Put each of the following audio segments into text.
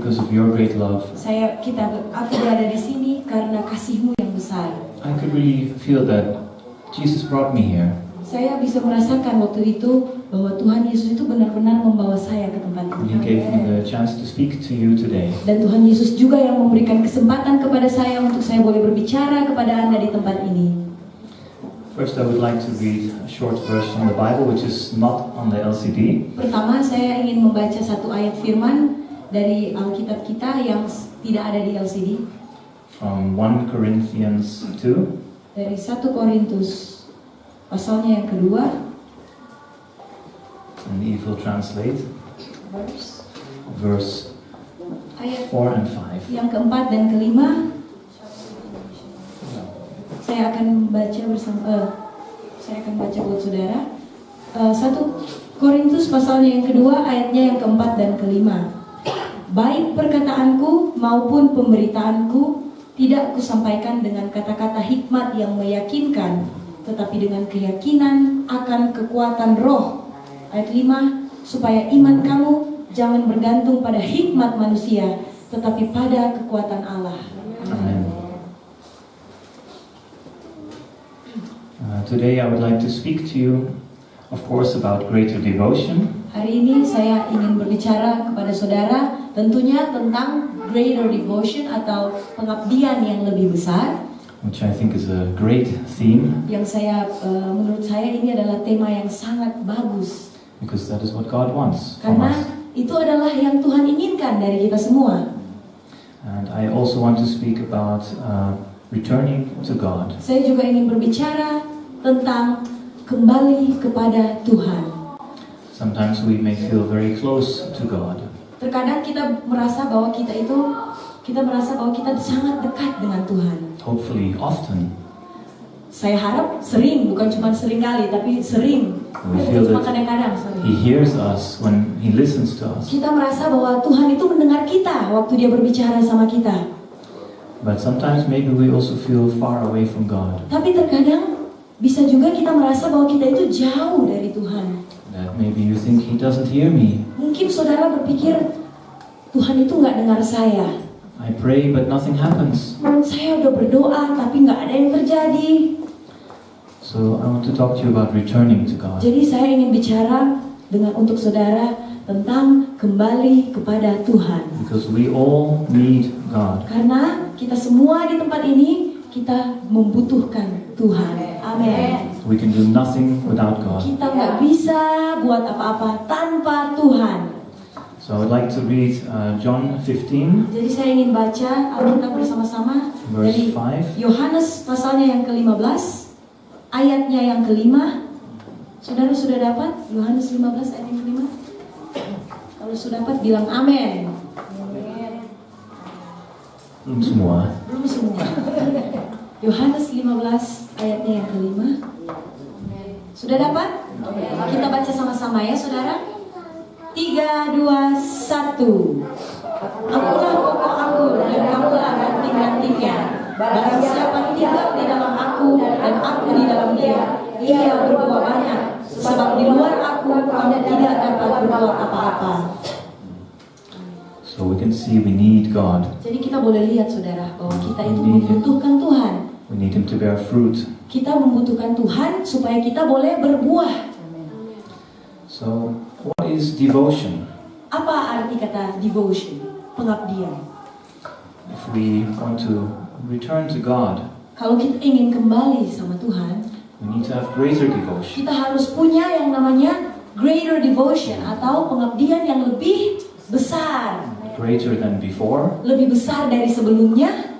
because of your great love. Aku berada di sini karena kasih-Mu yang besar. I could really feel that Jesus brought me here. Saya bisa merasakan waktu itu bahwa Tuhan Yesus itu benar-benar membawa saya ke tempat ini. He gave me the chance to speak to you today. Dan Tuhan Yesus juga yang memberikan kesempatan kepada saya untuk saya boleh berbicara kepada Anda di tempat ini. First, I would like to read a short verse from the Bible, which is not on the LCD. Pertama, saya ingin membaca satu ayat firman dari Alkitab kita yang tidak ada di LCD. From 1 Corinthians 2. Dari 1 Korintus pasalnya yang kedua. And Eve will translate verse ayat 4 and 5. Yang keempat dan kelima. Saya akan baca buat saudara. 1 Korintus pasalnya yang kedua, ayatnya yang keempat dan kelima. Baik perkataanku maupun pemberitaanku tidak kusampaikan dengan kata-kata hikmat yang meyakinkan, tetapi dengan keyakinan akan kekuatan roh. Ayat 5, supaya iman kamu jangan bergantung pada hikmat manusia, tetapi pada kekuatan Allah. Amen. Today I would like to speak to you, of course, about greater devotion. Hari ini saya ingin berbicara kepada saudara tentunya tentang greater devotion atau pengabdian yang lebih besar. Which I think is a great theme. Yang menurut saya ini adalah tema yang sangat bagus. Because that is what God wants from Karena us. itu adalah yang Tuhan inginkan dari kita semua. And I also want to speak about returning to God. Saya juga ingin berbicara tentang kembali kepada Tuhan. Sometimes we may feel very close to God. Terkadang kita merasa bahwa kita sangat dekat dengan Tuhan. Hopefully often. Saya harap sering, bukan cuma sering kali, tapi sering. We feel Cuma that kadang-kadang. He hears us when He listens to us. Kita merasa bahwa Tuhan itu mendengar kita waktu Dia berbicara sama kita. But sometimes maybe we also feel far away from God. Tapi terkadang bisa juga kita merasa bahwa kita itu jauh dari Tuhan. That maybe you think He doesn't hear me. Mungkin saudara berpikir Tuhan itu nggak dengar saya. I pray but nothing happens. Saya udah berdoa tapi nggak ada yang terjadi. So I want to talk to you about returning to God. Jadi saya ingin bicara untuk saudara tentang kembali kepada Tuhan. Because we all need God. Karena kita semua di tempat ini kita membutuhkan Tuhan. Amin. We can do nothing without God. Kita nggak bisa buat apa-apa tanpa Tuhan. So I would like to read John 15. Jadi saya ingin baca Alkitab bersama-sama dari Verse 5. Yohanes pasalnya yang ke-15, ayatnya yang ke-5. Saudara sudah dapat Yohanes 15 ayat yang ke-5? Kalau sudah dapat bilang amin. Belum semua. Belum semua. Yohanes 15 ayatnya yang ke-5. Sudah dapat? Kita baca sama-sama ya saudara. 3, 2, 1. Akulah pokok anggur dan kamulah ranting-rantingnya. Barang siapa tinggal di dalam aku dan aku di dalam dia, ia berbuah banyak. Sebab di luar aku kamu tidak dapat berbuat apa-apa. So we can see we need God. Jadi kita boleh lihat saudara bahwa kita itu membutuhkan Tuhan. We need Him to bear fruit. Kita membutuhkan Tuhan supaya kita boleh berbuah. So what is devotion? Apa arti kata devotion? Pengabdian. If we want to return to God, Kalau kita ingin kembali sama Tuhan, we need to have greater devotion. kita harus punya yang namanya greater devotion atau pengabdian yang lebih besar. Greater than before. Lebih besar dari sebelumnya.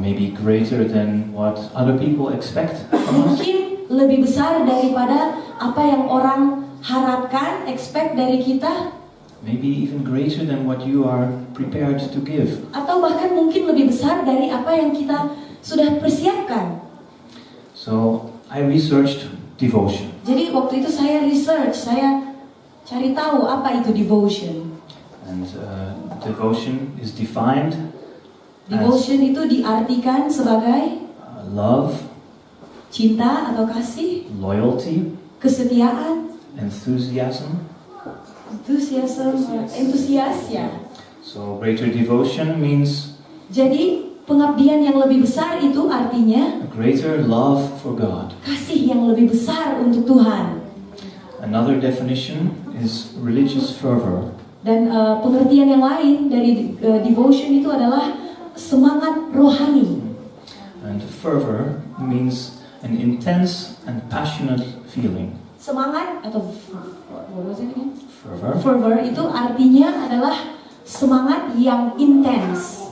Maybe greater than what other people expect from us. Mungkin lebih besar daripada apa yang orang harapkan, expect dari kita. Maybe even greater than what you are prepared to give. Atau bahkan mungkin lebih besar dari apa yang kita sudah persiapkan. So I researched devotion. Jadi waktu itu saya research, saya cari tahu apa itu devotion. And devotion is defined Devotion itu diartikan sebagai love, cinta atau kasih, loyalty, kesetiaan, enthusiasm. antusias ya. So greater devotion means Jadi pengabdian yang lebih besar itu artinya a greater love for God. kasih yang lebih besar untuk Tuhan. Another definition is religious fervor. Dan pengertian yang lain dari devotion itu adalah semangat rohani. And fervor means an intense and passionate feeling. Semangat atau Fervor. fervor itu artinya adalah semangat yang intens.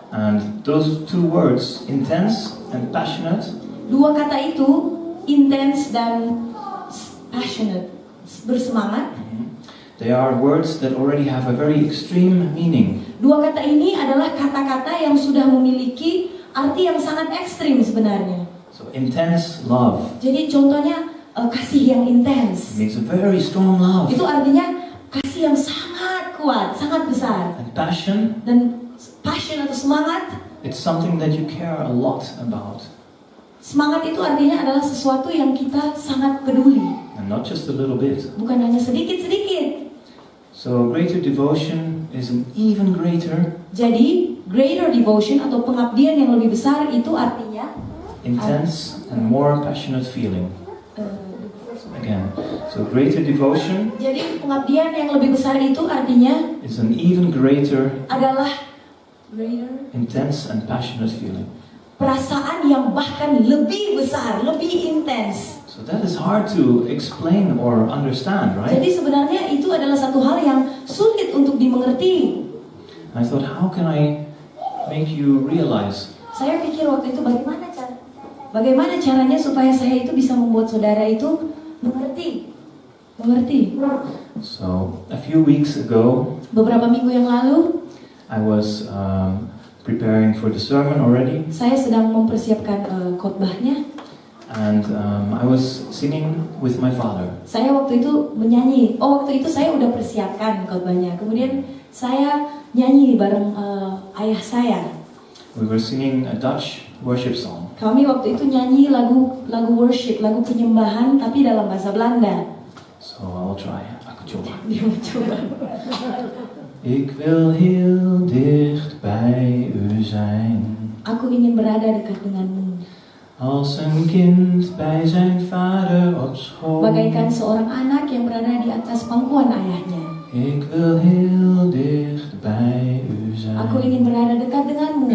And those two words, intense and passionate, Dua kata itu, intens dan passionate, bersemangat. they are words that already have a very extreme meaning. Dua kata ini adalah kata-kata yang sudah memiliki arti yang sangat ekstrim sebenarnya. So intense love Jadi contohnya kasih yang intens. means a very strong love. Itu artinya kasih yang sangat kuat, sangat besar. And passion, Dan passion atau semangat, it's something that you care a lot about. semangat itu artinya adalah sesuatu yang kita sangat peduli. And not just a little bit. Bukan hanya sedikit-sedikit. So greater devotion is an even greater, Jadi greater devotion atau pengabdian yang lebih besar itu artinya intense and more passionate feeling. Again, so greater devotion jadi pengabdian yang lebih besar itu artinya is an even greater, adalah greater intense and passionate feeling. perasaan yang bahkan lebih besar, lebih intens. So that is hard to explain or understand, right? Jadi sebenarnya itu adalah satu hal yang sulit untuk dimengerti. I thought, how can I make you realize? Saya pikir waktu itu bagaimana caranya supaya saya itu bisa membuat saudara itu mengerti. So a few weeks ago, Beberapa minggu yang lalu, I was preparing for the sermon already, saya sedang mempersiapkan khotbahnya. and I was singing with my father. Saya waktu itu menyanyi. Waktu itu saya udah persiapkan khotbahnya. Kemudian saya nyanyi bareng ayah saya. We were singing a Dutch worship song. Kami waktu itu nyanyi lagu worship, lagu penyembahan, tapi dalam bahasa Belanda. So I'll try. Aku coba. Dia mencoba. Ik wil heel dicht bij u zijn, Aku ingin berada dekat denganmu, als een kind bij zijn vader op school. bagaikan seorang anak yang berada di atas pangkuan ayahnya. Ik wil heel dicht bij u Aku zijn. ingin berada dekat denganmu.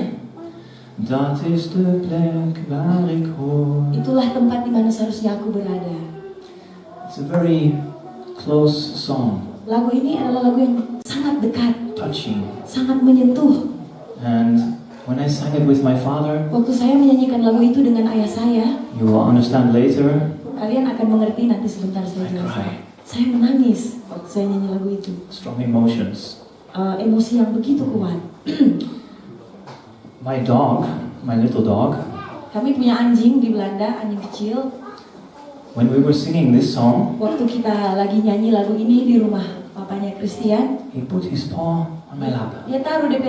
Dat is de plek waar ik hoor. Itulah tempat di mana seharusnya aku berada. It's a very close song, Lagu ini adalah lagu yang sangat dekat, touching. sangat menyentuh. And when I sang it with my father, Waktu saya menyanyikan lagu itu dengan ayah saya, you will understand later, kalian akan mengerti nanti sebentar saya I jelaskan. cry. Saya menangis waktu saya nyanyi lagu itu. Strong emotions. Emosi yang begitu kuat. My dog, my little dog, Kami punya anjing di Belanda, anjing kecil. when we were singing this song, Waktu kita lagi nyanyi lagu ini di rumah papanya Christiaan, he put his paw on my lap. dia taruh DP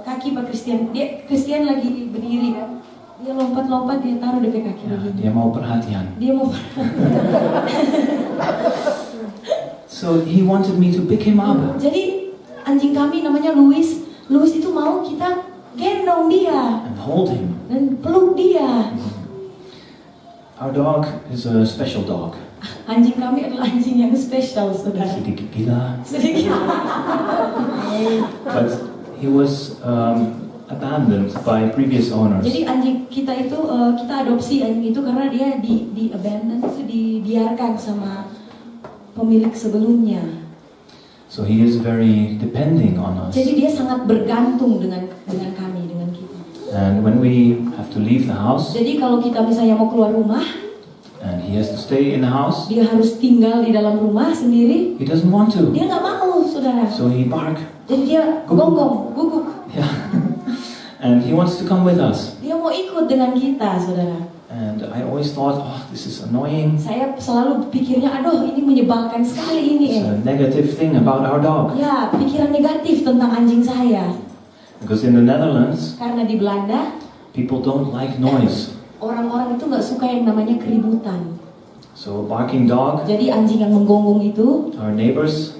kaki Pak Christiaan. Christiaan lagi berdiri kan. Dia lompat-lompat, dia taruh DP kaki Ya, begini. dia mau perhatian. Dia mau So he wanted me to pick him up. Jadi anjing kami namanya Louis. Louis itu mau kita gendong dia And hold him. dan peluk dia. Our dog is a special dog. Anjing kami adalah anjing yang spesial, saudara. Sedikit gila. Sedikit. But he was abandoned by previous owners. Jadi anjing kita itu kita adopsi anjing itu karena dia di abandon, itu dibiarkan sama pemilik sebelumnya. So he is very depending on us. Jadi dia sangat bergantung dengan kami, dengan kita. And when we have to leave the house, Jadi kalau kita misalnya mau keluar rumah, and he has to stay in the house, dia harus tinggal di dalam rumah sendiri. he doesn't want to. Dia nggak mau, saudara. So he bark. Jadi dia gonggong, guguk. Yeah. And he wants to come with us. Dia mau ikut dengan kita, saudara. And I always thought, oh, this is annoying. Saya selalu pikirnya, aduh ini menyebalkan sekali ini. It's a negative thing about our dog. Ya, pikiran negatif tentang anjing saya. Because in the Netherlands, Karena di Belanda, people don't like noise. orang-orang itu nggak suka yang namanya keributan. So a barking dog, Jadi anjing yang menggonggong itu, our neighbors,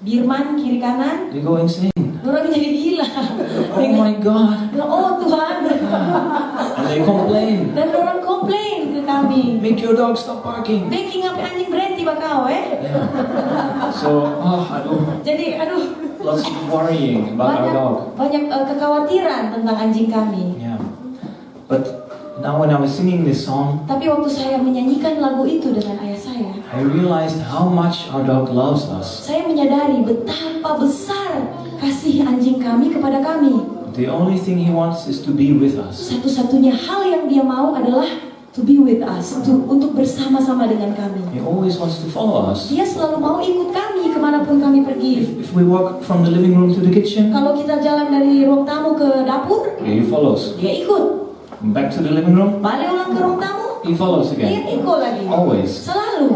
birman kiri kanan, they go insane. Orang jadi gila. Oh my God. Oh Tuhan. And they complain. Dan orang komplain ke kami. Make your dog stop barking. Making up anjing berhenti bakau So, aduh. Jadi Lots of worrying about our dog. banyak kekhawatiran tentang anjing kami. Yeah. But now when I was singing this song, Tapi waktu saya menyanyikan lagu itu dengan ayah saya, I realized how much our dog loves us. saya menyadari betapa besar kasih anjing kami kepada kami. The only thing he wants is to be with us. Satu-satunya hal yang dia mau adalah to be with us, untuk bersama-sama dengan kami. He always wants to follow us. Dia selalu mau ikut kami kemanapun kami pergi. If we walk from the living room to the kitchen, Kalau kita jalan dari ruang tamu ke dapur, he follows. dia ikut. Back to the living room, Balik ulang ke ruang tamu, he follows dia again. ikut lagi. Always. Selalu.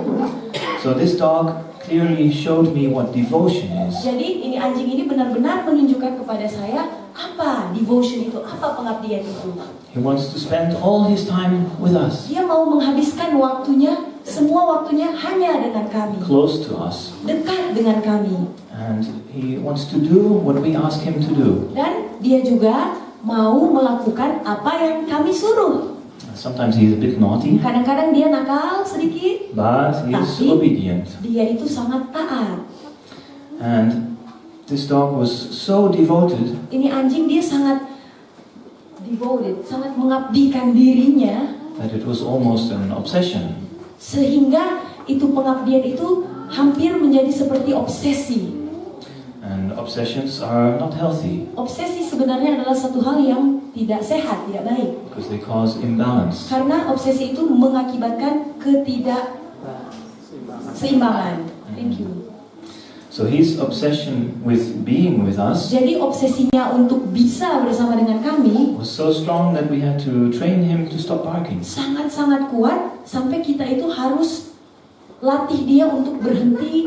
So this dog clearly showed me what devotion is. Jadi ini anjing ini benar-benar menunjukkan kepada saya apa devotion itu, apa pengabdian itu. He wants to spend all his time with us, Dia mau menghabiskan waktunya, semua waktunya hanya dengan kami, close to us. dekat dengan kami. And he wants to do what we ask him to do. Dan dia juga mau melakukan apa yang kami suruh. Sometimes he's a bit naughty, Kadang-kadang dia nakal sedikit, but he's Tapi- obedient. dia itu sangat taat. And this dog was so devoted Ini anjing dia sangat devoted, sangat mengabdikan dirinya, that it was almost an obsession. sehingga itu pengabdian itu hampir menjadi seperti obsesi. And obsessions are not healthy Obsesi sebenarnya adalah satu hal yang tidak sehat, tidak baik. because they cause imbalance. Karena obsesi itu mengakibatkan ketidakseimbangan. Thank you. So his obsession with being with us Jadi obsesinya untuk bisa bersama dengan kami was so strong that we had to train him to stop barking. sangat-sangat kuat sampai kita itu harus latih dia untuk berhenti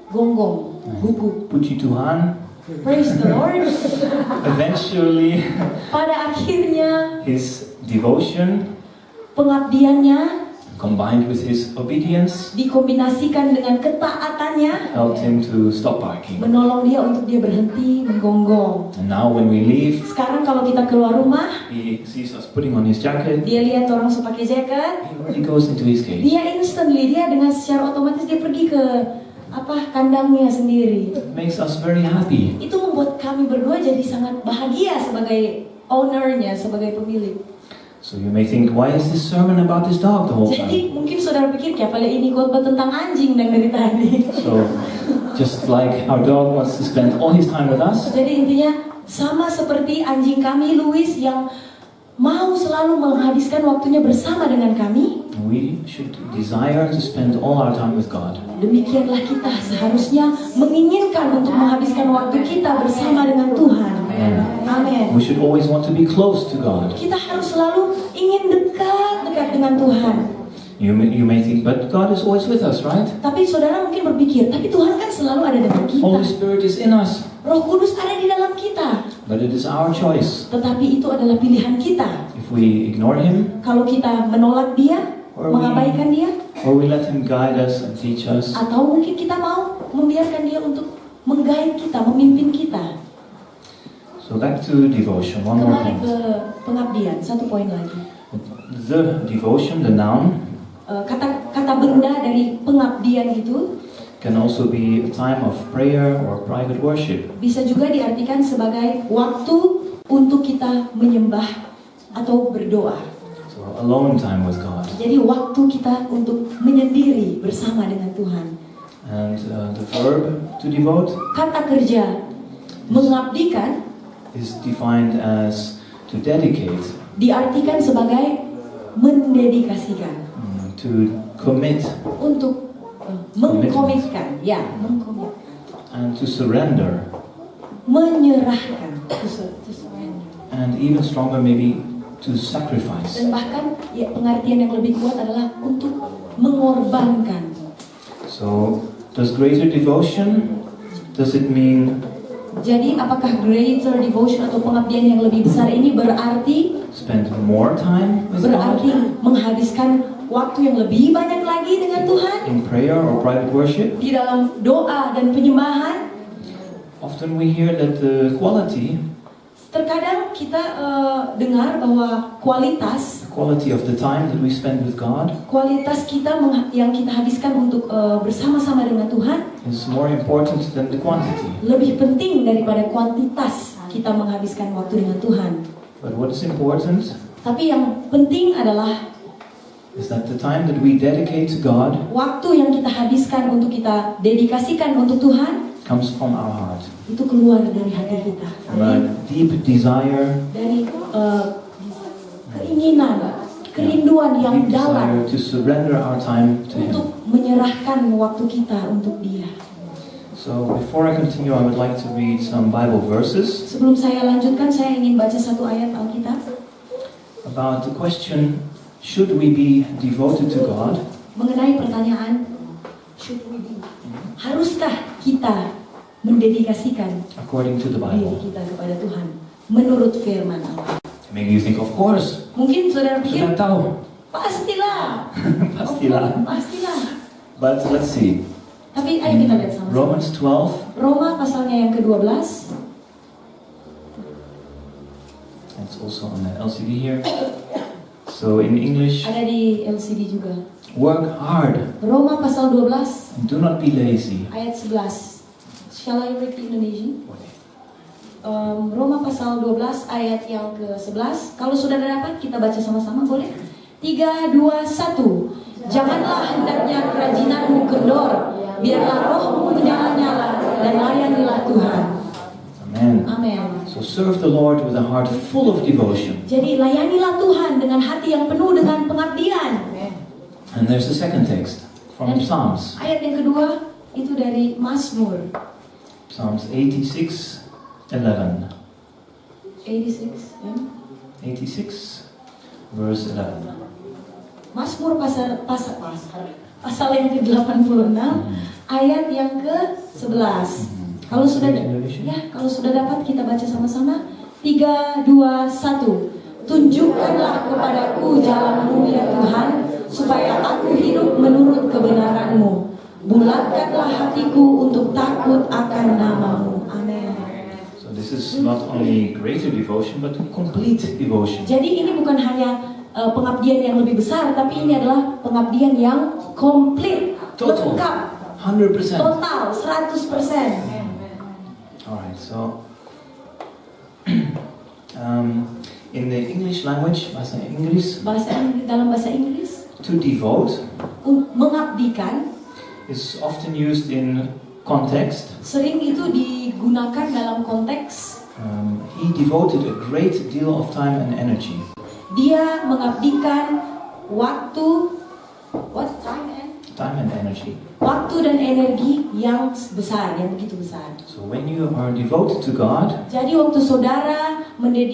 gonggong, guguk. Puji Tuhan, Praise the Lord. eventually Pada akhirnya his devotion pengabdiannya combined with his obedience dikombinasikan dengan ketaatannya helped him to stop barking. menolong dia untuk dia berhenti menggonggong. And now when we leave, Sekarang kalau kita keluar rumah, he sees us putting on his jacket, dia lihat orang pakai jaket, he already goes into his cage. dia instantly, dia dengan secara otomatis dia pergi ke kandangnya sendiri. It makes us very happy. Itu membuat kami berdua jadi sangat bahagia sebagai ownernya, sebagai pemilik. So you may think, why is this sermon about this dog the whole time? Jadi mungkin saudara pikir kayak pada ini khotbah tentang anjing dari tadi. So just like our dog wants to spend all his time with us, Jadi intinya sama seperti anjing kami Louis yang mau selalu menghabiskan waktunya bersama dengan kami, we should desire to spend all our time with God. demikianlah kita seharusnya menginginkan untuk menghabiskan waktu kita bersama dengan Tuhan. Amin. We should always want to be close to God. Kita harus selalu ingin dekat dengan Tuhan. You may think, but God is always with us, right? Tapi saudara mungkin berpikir, tapi Tuhan kan selalu ada dengan kita. Holy Spirit is in us, Roh Kudus ada di dalam kita. but it is our choice. Tetapi itu adalah pilihan kita. If we ignore Him, Kalau kita menolak dia, mengabaikan dia, or we let Him guide us and teach us, atau mungkin kita mau membiarkan dia untuk mengguide kita, memimpin kita. so back to devotion, one more Kembali ke point. pengabdian, satu poin lagi. The devotion, the noun, Kata benda dari pengabdian itu can also be a time of prayer or private worship. bisa juga diartikan sebagai waktu untuk kita menyembah atau berdoa. So alone time with God. Jadi waktu kita untuk menyendiri bersama dengan Tuhan. And the verb to devote Kata kerja mengabdikan is defined as to dedicate, diartikan sebagai mendedikasikan, to commit, untuk mengkomitkan, ya, mengkomitkan, and to surrender. Menyerahkan, to surrender. And even stronger, maybe to sacrifice. Dan bahkan ya, pengertian yang lebih kuat adalah untuk mengorbankan. So, does greater devotion, does it mean Jadi apakah greater devotion atau pengabdian yang lebih besar ini berarti spend more time with berarti God menghabiskan waktu yang lebih banyak lagi dengan Tuhan in prayer or private worship? di dalam doa dan penyembahan? Often we hear that the quality, Terkadang kita dengar bahwa the quality of the time that we spend with God kualitas kita yang kita habiskan untuk bersama-sama dengan Tuhan is more important than the quantity. lebih penting daripada kuantitas kita menghabiskan waktu dengan Tuhan. But what is important Tapi yang penting adalah is that the time that we dedicate to God waktu yang kita habiskan untuk kita dedikasikan untuk Tuhan comes from our heart, itu keluar dari hati kita, from a deep desire, dari keinginan, kerinduan yang deep dalam desire to surrender our time to Him. untuk menyerahkan waktu kita untuk Dia. So before I continue, I would like to read some Bible verses Sebelum saya lanjutkan, saya ingin baca satu ayat Alkitab about the question, should we be devoted to God? mengenai pertanyaan should we be? Haruskah kita mendedikasikan According to the diri Bible. kita kepada Tuhan menurut firman Allah? Maybe you think, of course, Mungkin saudara sudah pikir tahu, pastilah. pastilah. Pastilah. But let's see. Tapi ayo kita lihat sama-sama. Romans 12, Roma pasalnya yang ke-12. it's also on the LCD here. So in English, Ada di LCD juga. work hard Roma pasal 12 and do not be lazy. ayat 11. Shall I read the Indonesian? Roma pasal 12 ayat yang ke-11. Kalau sudah dapat kita baca sama-sama, boleh? 3, 2, 1. Janganlah hendaknya kerajinanmu kendor, biarlah rohmu menyala-nyala dan layanilah Tuhan. Amen. Amin. So serve the Lord with a heart full of devotion. Jadi layanilah Tuhan dengan hati yang penuh dengan pengabdian. And there's a second text from Psalms. Ayat yang kedua itu dari Mazmur Psalms 86, 11. 86 ya. 86, verse 11. Mazmur pasal yang ke-86 ayat yang ke-11. Kalau sudah kalau sudah dapat kita baca sama-sama. 3, 2, 1. Tunjukkanlah kepadaku jalan-Mu ya Tuhan, supaya aku hidup menurut kebenaran-Mu. Bulatkanlah hatiku untuk takut akan nama-Mu. Amin. So this is not only greater devotion, but complete devotion. Jadi ini bukan hanya pengabdian yang lebih besar, tapi ini adalah pengabdian yang komplit, Total. lengkap, 100%. total, 100%. Alright, so in the English language, bahasa Inggris, Dalam bahasa Inggris, to devote mengabdikan is often used in context. sering itu digunakan dalam konteks He devoted a great deal of time and energy. dia mengabdikan waktu, Time and energy. waktu dan energi yang besar, yang begitu besar. So when you are devoted to God, Jadi waktu saudara mengabdikan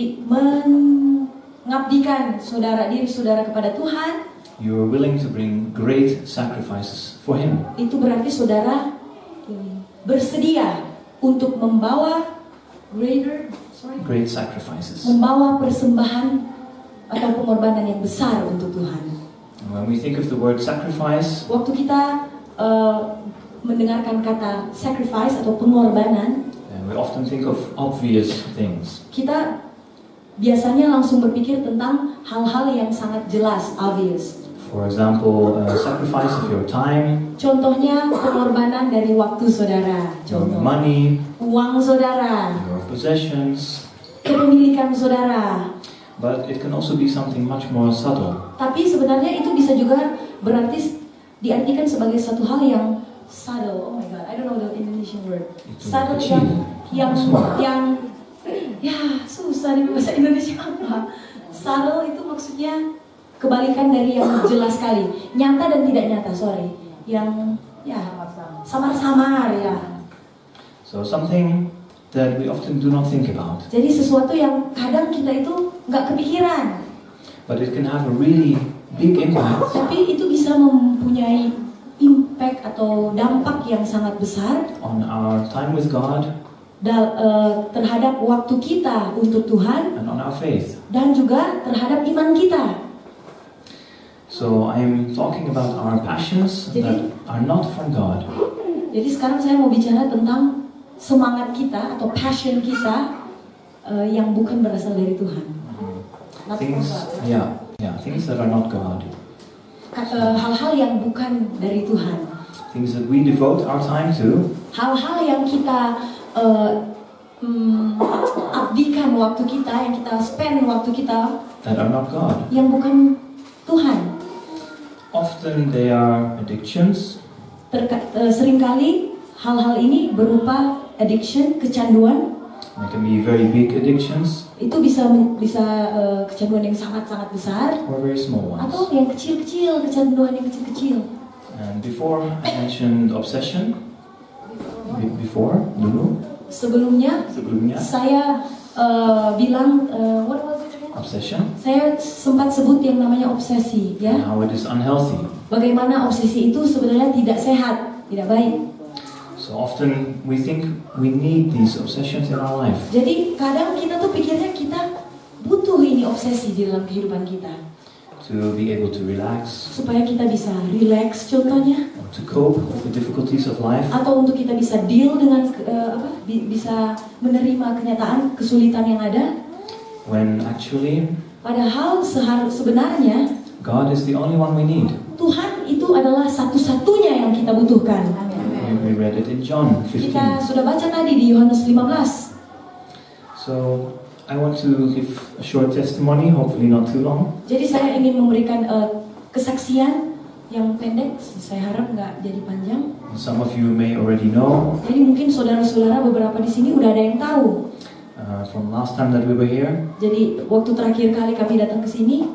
diri saudara kepada Tuhan, you are willing to bring great sacrifices for Him. itu berarti saudara bersedia untuk membawa Great sacrifices. membawa persembahan atau pengorbanan yang besar untuk Tuhan. And when we think of the word sacrifice, Waktu kita mendengarkan kata sacrifice atau pengorbanan, we often think of obvious things. kita biasanya langsung berpikir tentang hal-hal yang sangat jelas, obvious. For example, sacrifice of your time, Contohnya pengorbanan dari waktu saudara, your money, uang saudara, your possessions. kepemilikan saudara. But it can also be something much more subtle. Tapi sebenarnya itu bisa juga berarti diartikan sebagai satu hal yang subtle. Oh my god, I don't know the Indonesian word. Itu Subtle kecil. yang Small. ya susah di bahasa Indonesia apa. Subtle itu maksudnya kebalikan dari yang jelas sekali, nyata dan tidak nyata, yang ya samar-samar ya. So something that we often do not think about. Jadi sesuatu yang kadang kita itu nggak kepikiran, But it can have a really big impact tapi itu bisa mempunyai impact atau dampak yang sangat besar on our time with God terhadap waktu kita untuk Tuhan and on our faith. dan juga terhadap iman kita. So I'm talking about our passions that are not from God. Jadi sekarang saya mau bicara tentang semangat kita atau passion kita yang bukan berasal dari Tuhan. Not Things, from God. things that are not God. Hal-hal yang bukan dari Tuhan. Things that we devote our time to. Hal-hal yang kita abdikan waktu kita, yang kita spend waktu kita, That are not God. yang bukan Tuhan. Often they are addictions. Seringkali hal-hal ini berupa addiction, kecanduan. They can be very big addictions Itu bisa kecanduan yang sangat-sangat besar, or very small ones. atau yang kecil-kecil, kecanduan yang kecil-kecil. And before I mentioned obsession, dulu, Sebelumnya sebelumnya, saya bilang what was it again? obsession, Saya sempat sebut yang namanya obsesi, ya. how it is unhealthy. Bagaimana obsesi itu sebenarnya tidak sehat, tidak baik. So often we think we need these obsessions in our life Jadi kadang kita tuh pikirnya kita butuh ini obsesi di dalam kehidupan kita, to be able to relax, supaya kita bisa relax contohnya, or to cope with the difficulties of life. atau untuk kita bisa deal dengan bisa menerima kenyataan kesulitan yang ada. When actually Padahal sebenarnya God is the only one we need. Tuhan itu adalah satu-satunya yang kita butuhkan. We read it in John Kita 15. sudah baca tadi di Yohanes 15. So I want to give a short testimony, hopefully not too long. Jadi saya ingin memberikan kesaksian yang pendek, saya harap nggak jadi panjang. Some of you may already know Jadi mungkin saudara-saudara beberapa di sini udah ada yang tahu. from last time that we were here. Jadi waktu terakhir kali kami datang ke sini,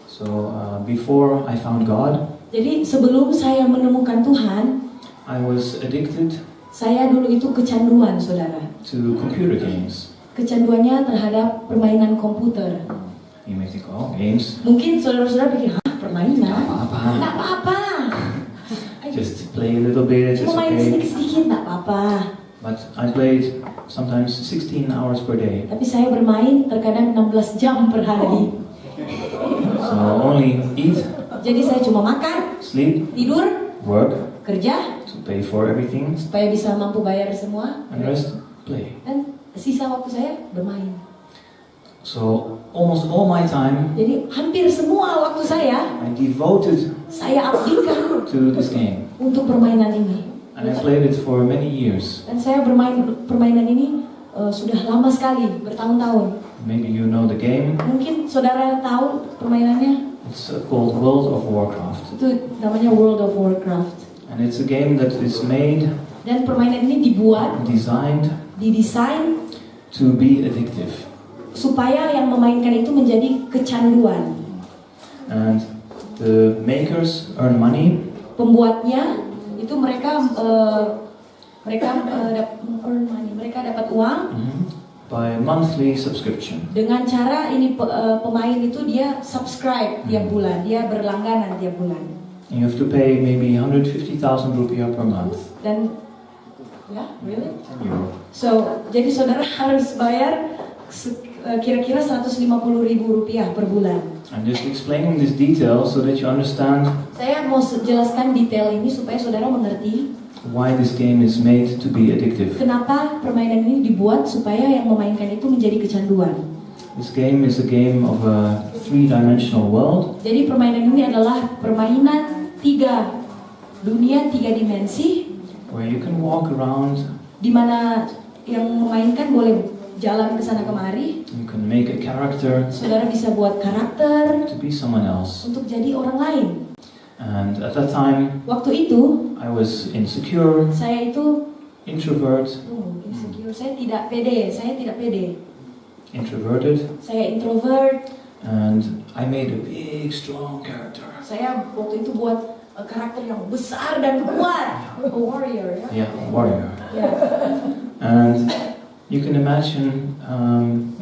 So before I found God, jadi sebelum saya menemukan Tuhan, I was addicted saya dulu itu kecanduan, saudara. to computer games. Kecanduannya terhadap permainan komputer. You may think, oh, games, Mungkin saudara-saudara pikir, hah, permainan? apa-apa. Nggak apa-apa. Just play a little bit, it's Cuma main okay. sedikit-sedikit, nggak apa-apa. But I played sometimes 16 hours per day. Tapi saya bermain terkadang 16 jam per hari. So only eat, Jadi saya cuma makan, sleep, tidur, work, kerja, to pay for everything, supaya bisa mampu bayar semua. and rest, play. Dan sisa waktu saya bermain. So almost all my time Jadi hampir semua waktu saya devoted abdikan to this game. untuk permainan ini. And I played it for many years. Dan saya bermain permainan ini sudah lama sekali, bertahun-tahun. Maybe you know the game. Mungkin saudara tahu permainannya, It's called World of Warcraft. itu namanya World of Warcraft. And it's a game that is made, Dan permainan ini designed didesain to be addictive. supaya yang memainkan itu menjadi kecanduan. And the makers earn money Pembuatnya itu mereka earn money, mereka dapat uang by monthly subscription. dengan cara ini pemain itu dia subscribe tiap bulan, dia berlangganan tiap bulan. You have to pay maybe 150,000 rupiah per month. Dan ya, really? Euro. So, jadi saudara harus bayar kira-kira 150.000 rupiah per bulan. I'm just explaining this detail so that you understand Saya mau jelaskan detail ini supaya saudara mengerti why this game is made to be addictive. kenapa permainan ini dibuat supaya yang memainkan itu menjadi kecanduan. This game is a game of a three-dimensional world. Jadi permainan ini adalah permainan dunia tiga dimensi, Where you can walk around, di mana yang memainkan boleh jalan ke sana kemari. you can make a character Saudara bisa buat karakter to be someone else. untuk jadi orang lain. And at that time, Waktu itu I was insecure, saya itu introvert, insecure, saya tidak pede, introverted, saya introvert. and I made a big, strong character. Saya waktu itu buat karakter yang besar dan kuat, a warrior, ya. Yeah, warrior. Ya. And you can imagine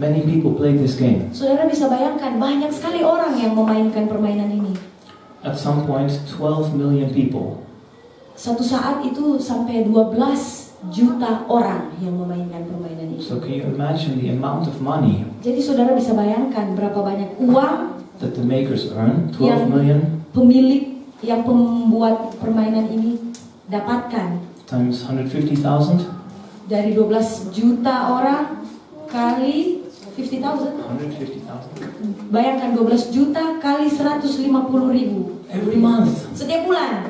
many people play this game. Saudara bisa bayangkan banyak sekali orang yang memainkan permainan ini. At some point, 12 million people. Suatu saat itu sampai 12 juta orang yang memainkan permainan ini. So can you imagine the amount of money Jadi saudara bisa bayangkan berapa banyak uang that the makers earn? 12 yang million pembuat permainan ini dapatkan. times 150,000? Dari 12 juta orang kali 50.000. 150,000 Bayangkan 12 juta kali 150.000 every month. setiap bulan.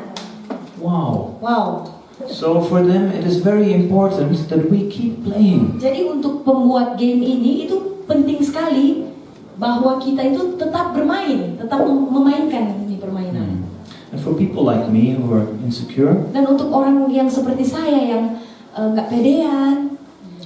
Wow. Wow. So for them it is very important that we keep playing. Jadi untuk pembuat game ini itu penting sekali bahwa kita itu tetap bermain, tetap memainkan ini permainan. And for people like me who are insecure, Dan untuk orang yang seperti saya yang nggak pedean,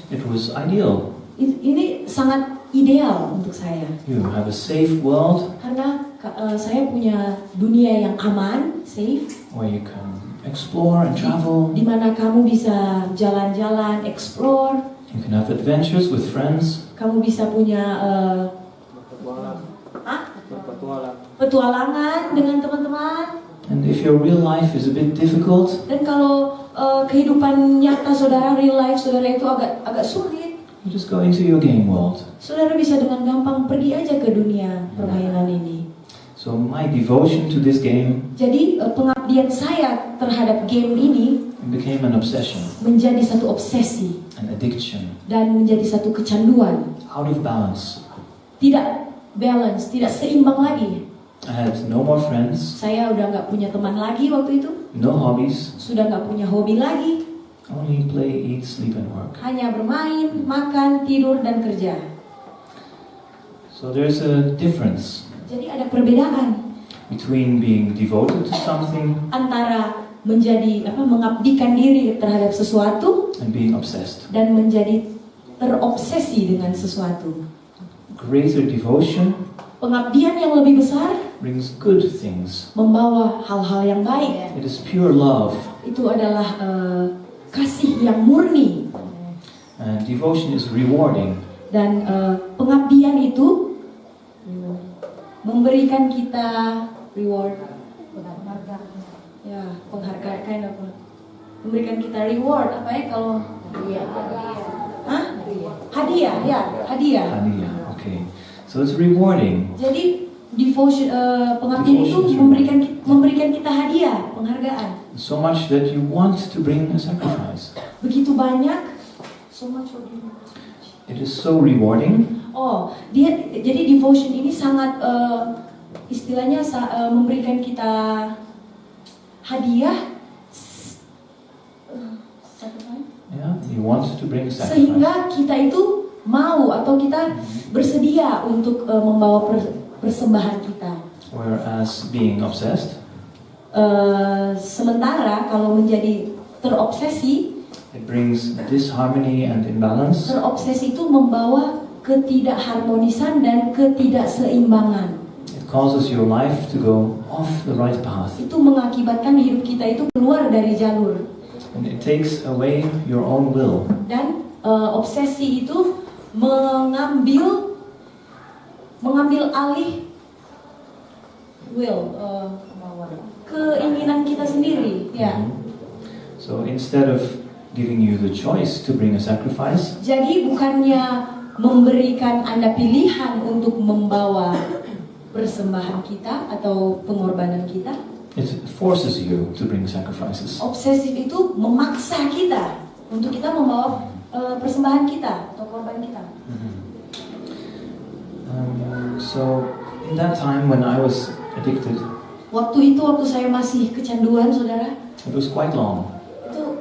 it was ideal. ini sangat ideal untuk saya. You have a safe world Karena saya punya dunia yang aman, safe, where you can explore and travel. di mana kamu bisa jalan-jalan, explore, You can have adventures with friends. kamu bisa punya petualangan dengan teman-teman. And if your real life is a bit difficult, Dan kalau kehidupan nyata saudara, real life saudara itu agak sulit, you just go into your game world. saudara bisa dengan gampang pergi aja ke dunia permainan ini. So my devotion to this game Jadi pengabdian saya terhadap game ini became an obsession, menjadi satu obsesi an addiction, dan menjadi satu kecanduan. out of balance. Tidak balance, tidak seimbang lagi. I had no more friends, Saya udah nggak punya teman lagi waktu itu, no hobbies, sudah nggak punya hobi lagi, only play, eat, sleep and work. hanya bermain, makan, tidur dan kerja. So there's a difference Jadi ada perbedaan between being devoted to something antara mengabdikan diri terhadap sesuatu and being obsessed. dan menjadi terobsesi dengan sesuatu. Greater devotion Pengabdian yang lebih besar brings good things. membawa hal-hal yang baik. It is pure love. Itu adalah kasih yang murni. And devotion is rewarding. Dan pengabdian itu memberikan kita reward, ya penghargaan, kind of, memberikan kita reward apa ya kalau hadiah, ya hadiah. Hadiah, okay. So it's rewarding. Jadi devotion, pengabdian itu memberikan kita hadiah, penghargaan. So much that you want to bring a sacrifice. Begitu banyak, so much for you. It is so rewarding. Oh, jadi devotion ini sangat istilahnya memberikan kita hadiah. Yeah, you want to bring a sacrifice. Sehingga kita itu mau atau kita bersedia untuk membawa persembahan kita. Whereas being obsessed, Sementara kalau menjadi terobsesi, it brings disharmony and imbalance. terobsesi itu membawa ketidakharmonisan dan ketidakseimbangan. It causes your life to go off the right path. Itu mengakibatkan hidup kita itu keluar dari jalur. And it takes away your own will. Dan obsesi itu mengambil alih will, keinginan kita sendiri, ya. So instead of giving you the choice to bring a sacrifice, Jadi bukannya memberikan Anda pilihan untuk membawa persembahan kita atau pengorbanan kita, it forces you to bring sacrifices. obsesif itu memaksa kita untuk kita membawa persembahan kita atau korban kita. So in that time when I was addicted, Waktu saya masih kecanduan, saudara, it was quite long. itu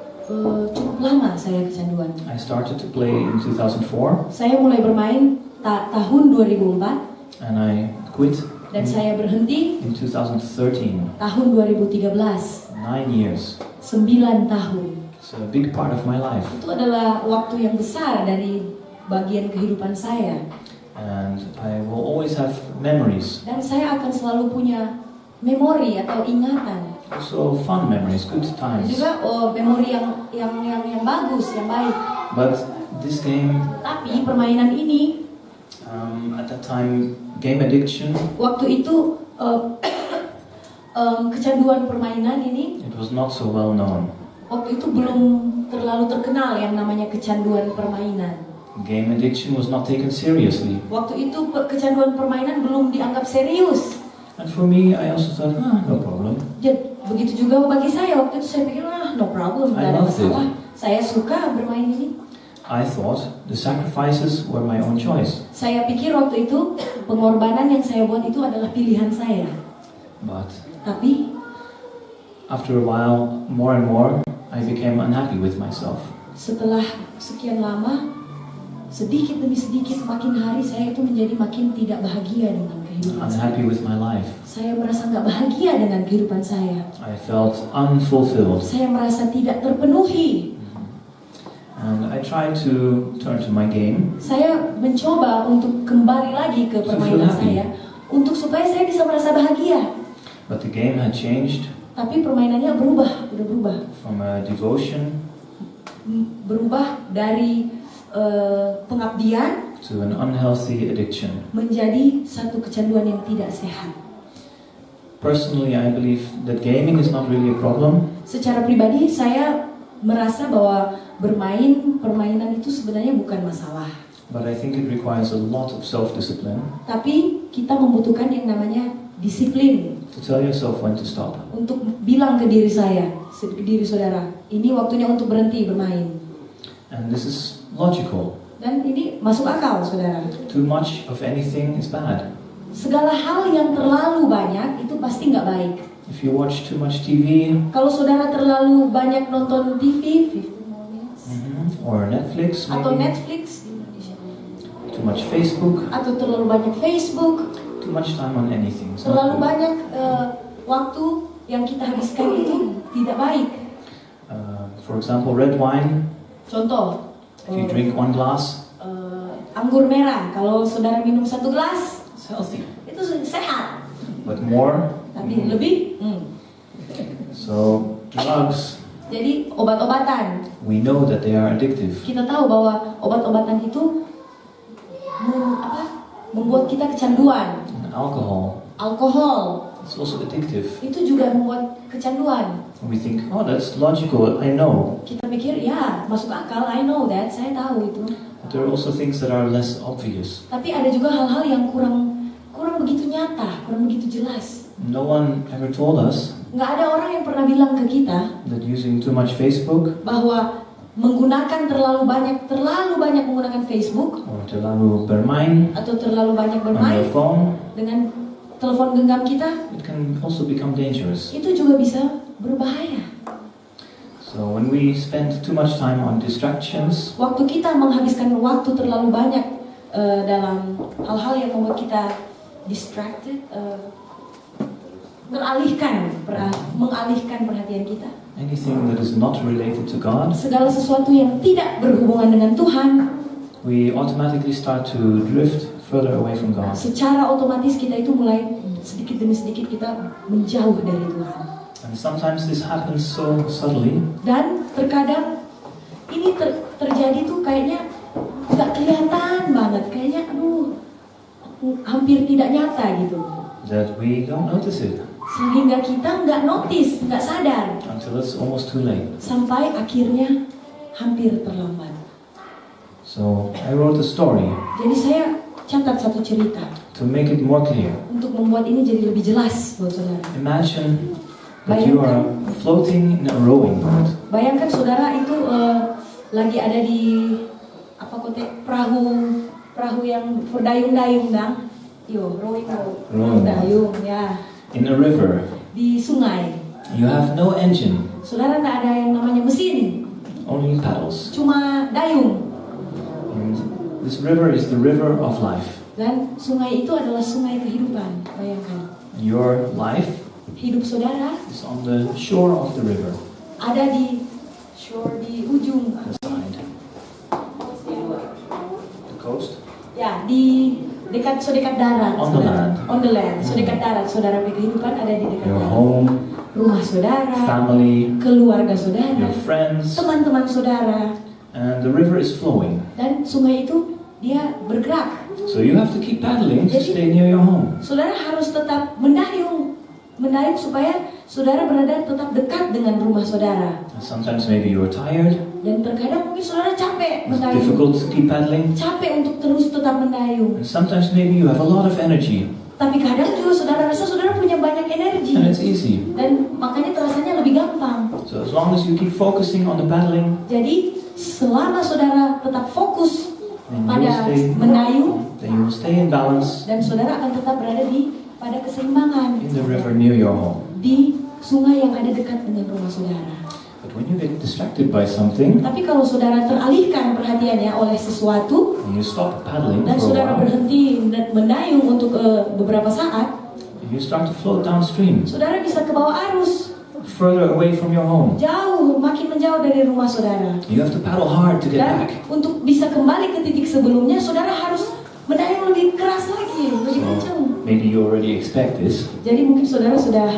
cukup lama saya kecanduan. I started to play in 2004 Saya mulai bermain tahun 2004 and I quit dan saya berhenti in 2013. tahun 2013. 9 years. 9 tahun. It's a big part of my life. Itu adalah waktu yang besar dari bagian kehidupan saya. And I will always have memories, Dan saya akan selalu punya memori atau ingatan. also fun memories, good times. Juga memori yang bagus, yang baik. But this game, Tapi permainan ini at that time, game addiction, waktu itu kecanduan permainan ini it was not so well known. waktu itu belum terlalu terkenal yang namanya kecanduan permainan. Game addiction was not taken seriously. Waktu itu kecanduan permainan belum dianggap serius. And for me, I also thought, no problem. Jadi begitu juga bagi saya, waktu itu saya pikir, no problem, I nggak ada loved it. masalah. Saya suka bermain ini. I thought the sacrifices were my own choice. Saya pikir waktu itu pengorbanan yang saya buat itu adalah pilihan saya. But Tapi after a while, more and more, I became unhappy with myself. setelah sekian lama, sedikit demi sedikit, makin hari saya itu menjadi makin tidak bahagia dengan kehidupan saya. Unhappy with my life. Saya merasa nggak bahagia dengan kehidupan saya. I felt unfulfilled. Saya merasa tidak terpenuhi. And I tried to turn to my game. Saya mencoba untuk kembali lagi ke permainan saya, untuk supaya saya bisa merasa bahagia. But the game had changed Tapi permainannya udah berubah. from a devotion Berubah dari pengabdian to an unhealthy addiction. menjadi satu kecanduan yang tidak sehat. Personally, I believe that gaming is not really a problem, Secara pribadi, saya merasa bahwa permainan itu sebenarnya bukan masalah. but I think it requires a lot of self-discipline Tapi kita membutuhkan yang namanya disiplin to tell yourself when to stop. untuk bilang ke diri saya, ke diri saudara, ini waktunya untuk berhenti bermain. And this is logical. Dan ini masuk akal, saudara. Too much of anything is bad. Segala hal yang terlalu banyak itu pasti nggak baik. If you watch too much TV Kalau saudara terlalu banyak nonton TV, 15 more minutes, or Netflix, atau maybe, Netflix di Indonesia, too much Facebook, atau terlalu banyak Facebook, too much time on anything. It's not terlalu good. banyak waktu yang kita habiskan itu tidak baik. For example, red wine. Contoh, If you drink one glass, anggur merah. Kalau saudara minum 1 gelas, it's healthy. itu sehat. But more, Tapi lebih, so drugs, jadi obat-obatan. we know that they are addictive. Kita tahu bahwa obat-obatan itu membuat kita kecanduan. And alcohol, Alkohol it's also addictive. itu juga membuat kecanduan. We think, oh, that's logical, I know. Kita pikir, ya masuk akal, I know that, saya tahu itu. But there are also things that are less obvious. Tapi ada juga hal-hal yang kurang begitu nyata, kurang begitu jelas. No one ever told us Nggak ada orang yang pernah bilang ke kita that using too much Facebook bahwa menggunakan terlalu banyak menggunakan Facebook or terlalu bermain atau terlalu banyak on your bermain phone, dengan telepon genggam kita, it can also become dangerous. itu juga bisa berbahaya. So when we spend too much time on distractions, Waktu kita menghabiskan waktu terlalu banyak dalam hal-hal yang membuat kita distracted, mengalihkan perhatian kita, anything that is not related to God, segala sesuatu yang tidak berhubungan dengan Tuhan, we automatically start to drift further away from God. secara otomatis kita itu mulai sedikit demi sedikit kita menjauh dari Tuhan. And sometimes this happens so subtly Dan terkadang ini terjadi tuh kayaknya nggak kelihatan banget, kayaknya hampir tidak nyata gitu, that we don't notice it sehingga kita nggak notice, nggak sadar, until it's almost too late. sampai akhirnya hampir terlambat. So I wrote a story Jadi saya catat satu cerita to make it more clear. untuk membuat ini jadi lebih jelas buat saudara. Imagine that you are floating in a rowing boat. Bayangkan saudara itu lagi ada di perahu yang berdayung-dayung dang. Rowing boat. Dayung ya. In a river. Di sungai. You have no engine, Saudara nggak ada yang namanya mesin, only paddles. cuma dayung. And this river is the river of life. Dan sungai itu adalah sungai kehidupan. Bayangkan. Your life Hidup saudara is on the shore of the river. ada di ujung. The side. The coast. Ya, di dekat darat. On the saudara. land. On the land. Dekat darat. Saudara punya kehidupan ada di dekat Your darat. home, Rumah saudara, family, keluarga saudara, your friends, teman-teman saudara, and the river is flowing. dan sungai itu dia bergerak. So you have to keep paddling to stay near your home. Saudara harus tetap mendayung supaya saudara berada tetap dekat dengan rumah saudara. And sometimes maybe you're tired. Dan terkadang mungkin saudara capek It's mendayung, difficult to keep paddling. capek untuk terus tetap mendayung. And sometimes maybe you have a lot of energy Tapi kadang juga saudara rasa saudara punya banyak energi, and it's easy. dan makanya terasanya lebih gampang. So as long as you keep focusing on the paddling, Jadi selama saudara tetap fokus then pada mendayung, you will stay in balance dan saudara akan tetap berada pada keseimbangan in the river near your home. di sungai yang ada dekat dengan rumah saudara. But when you get distracted by something, Tapi kalau saudara teralihkan perhatiannya oleh sesuatu and you stop paddling dan for a saudara while, berhenti mendayung untuk beberapa saat, you start to float downstream, saudara bisa ke bawah arus, further away from your home. jauh, makin menjauh dari rumah saudara. You have to paddle hard to get Dan back. untuk bisa kembali ke titik sebelumnya, saudara harus mendayung lebih keras lagi, lebih kencang. Maybe you already expect this. Jadi mungkin saudara sudah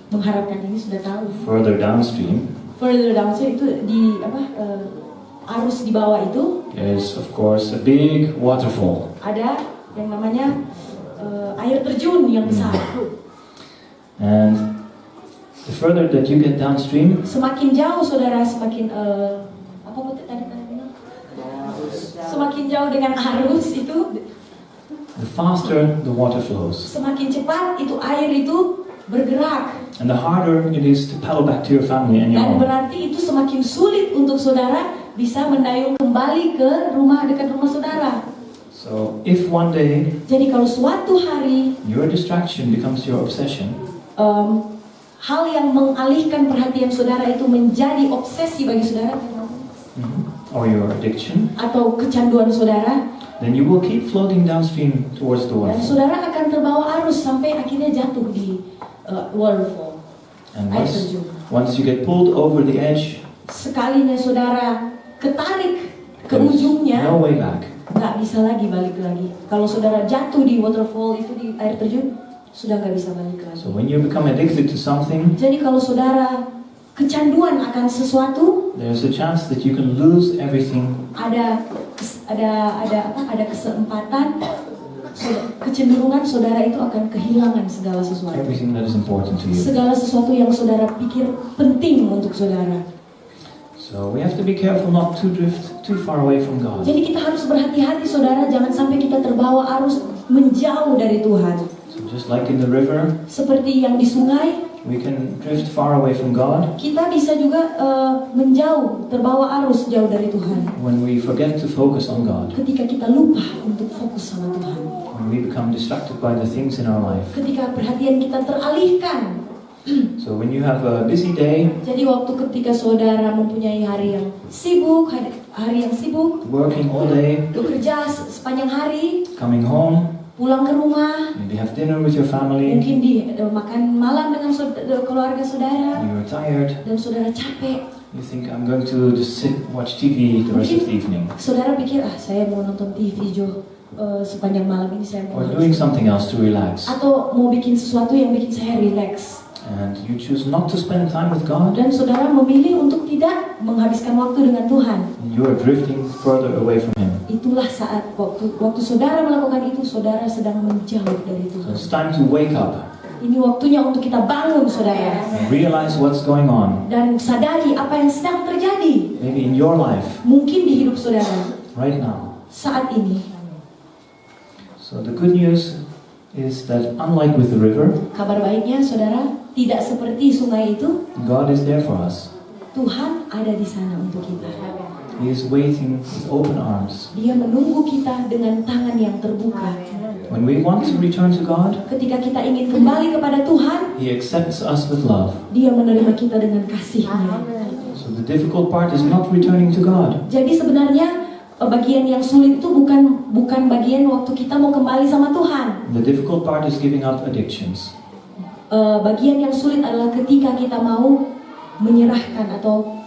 mengharapkan ini, sudah tahu. Further downstream, Further downstream itu di arus di bawah itu there's of course a big waterfall. ada yang namanya air terjun yang besar. And the further that you get downstream, Semakin jauh saudara, semakin apa tadi bilang? Semakin jauh dengan arus itu, the faster the water flows. semakin cepat itu air itu bergerak. And the harder it is to paddle back to your family and your Dan home. berarti itu semakin sulit untuk saudara bisa mendayung kembali ke dekat rumah saudara. So if one day Jadi kalau suatu hari your distraction becomes your obsession, hal yang mengalihkan perhatian saudara itu menjadi obsesi bagi saudara or your addiction, atau kecanduan saudara, then you will keep floating downstream towards the dan waterfall. saudara akan terbawa arus sampai akhirnya jatuh di waterfall, And air terjun. once you get pulled over the edge, Sekalinya saudara ketarik ke there's ujungnya, no way back. nggak bisa lagi balik lagi. Kalau saudara jatuh di waterfall itu, di air terjun, sudah nggak bisa balik lagi. So when you become addicted to something, Jadi kalau saudara kecanduan akan sesuatu, there's a chance that you can lose everything. ada kesempatan, kecenderungan saudara itu akan kehilangan segala sesuatu. Everything that is important to you. Segala sesuatu yang saudara pikir penting untuk saudara. So we have to be careful not to drift too far away from God. Jadi kita harus berhati-hati saudara, jangan sampai kita terbawa arus menjauh dari Tuhan. So just like in the river, Seperti yang di sungai, we can drift far away from God kita bisa juga menjauh, terbawa arus jauh dari Tuhan. when we forget to focus on God, Ketika kita lupa untuk fokus sama Tuhan. when we become distracted by the things in our life. Ketika perhatian kita teralihkan. So when you have a busy day, Jadi waktu ketika saudara mempunyai hari yang sibuk, working all day, bekerja sepanjang hari, coming home, pulang ke rumah, maybe have dinner with your family, mungkin makan malam dengan keluarga saudara, you're tired, dan saudara capek. you think I'm going to just sit, watch TV the rest of the evening, Saudara pikir, saya mau nonton TV sepanjang malam ini, saya mau or doing something else to relax, atau mau bikin sesuatu yang bikin saya relax. and you choose not to spend time with God, Dan saudara memilih untuk tidak menghabiskan waktu dengan Tuhan. and you are drifting further away from Him. Itulah saat waktu saudara melakukan itu, saudara sedang menjauh dari So Tuhan. it's time to wake up, Ini waktunya untuk kita bangun saudara, and realize what's going on, dan sadari apa yang sedang terjadi maybe in your life, mungkin di hidup saudara right now. saat ini. So the good news is that unlike with the river, Kabar baiknya saudara, tidak seperti sungai itu, God is there for us. Tuhan ada di sana untuk kita. He is waiting with open arms. Dia menunggu kita dengan tangan yang terbuka. When we want to return to God, Ketika kita ingin kembali kepada Tuhan, He accepts us with love. Dia menerima kita dengan kasih-Nya. So the difficult part is not returning to God. Jadi sebenarnya bagian yang sulit itu bukan bagian waktu kita mau kembali sama Tuhan. The difficult part is giving up addictions. Bagian yang sulit adalah ketika kita mau menyerahkan atau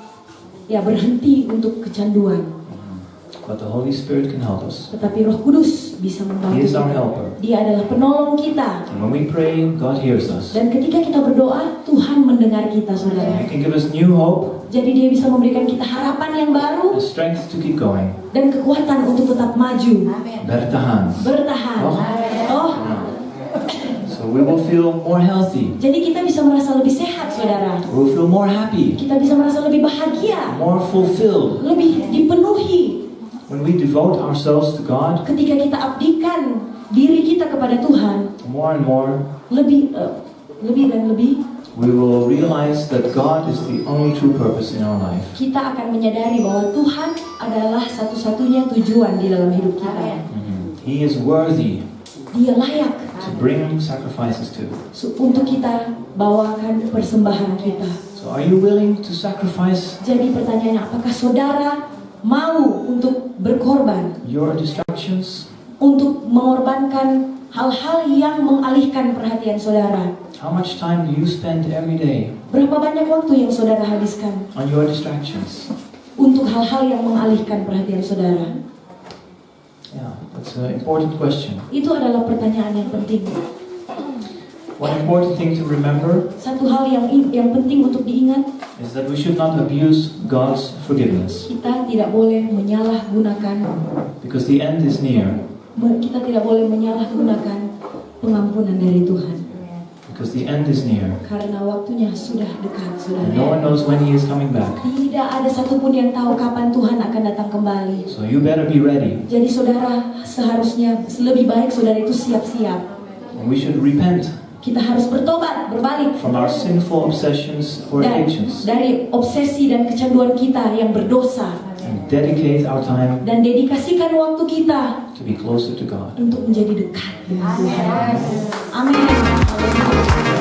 berhenti untuk kecanduan. But the Holy Spirit can help us. Tetapi Roh Kudus bisa He membantu is our kita. helper. Dia adalah penolong kita. And when we pray, God hears us. Dan ketika kita berdoa, Tuhan mendengar kita, saudara. He can give us new hope, Jadi Dia bisa memberikan kita harapan yang baru the strength to keep going. dan kekuatan untuk tetap maju, Bertahan. bertahan. Oh, So we will feel more healthy. jadi kita bisa merasa lebih sehat, saudara. We will feel more happy, Kita bisa merasa lebih bahagia, more fulfilled. lebih dipenuhi When we devote ourselves to God, ketika kita abdikan diri kita kepada Tuhan, more and more, lebih dan lebih, we will realize that God is the only true purpose in our life. kita akan menyadari bahwa Tuhan adalah satu-satunya tujuan di dalam hidup kita. He is worthy Dia layak to bring sacrifices to. untuk kita bawakan persembahan kita. So are you willing to sacrifice Jadi pertanyaannya, apakah saudara mau untuk berkorban, your distractions? untuk mengorbankan hal-hal yang mengalihkan perhatian saudara? How much time do you spend every day Berapa banyak waktu yang saudara habiskan on your distractions? untuk hal-hal yang mengalihkan perhatian saudara? Yeah, that's an important question. Itu adalah pertanyaan yang penting. One important thing to remember Satu hal yang penting untuk diingat, is that we should not abuse God's forgiveness, kita tidak boleh menyalahgunakan, because the end is near. kita tidak boleh menyalahgunakan pengampunan dari Tuhan. Because the end is near. Karena waktunya sudah dekat, And no saudara. one knows when He is coming back. Tidak ada satupun yang tahu kapan Tuhan akan datang kembali. So you better be ready. Jadi saudara, seharusnya lebih baik saudara itu siap-siap. And we should repent Kita harus bertobat, berbalik from our sinful obsessions or addictions, dari obsesi dan kecanduan kita yang berdosa, and dedicate our time dan dedikasikan waktu kita to be closer to God. untuk menjadi dekat dengan Tuhan. Amin.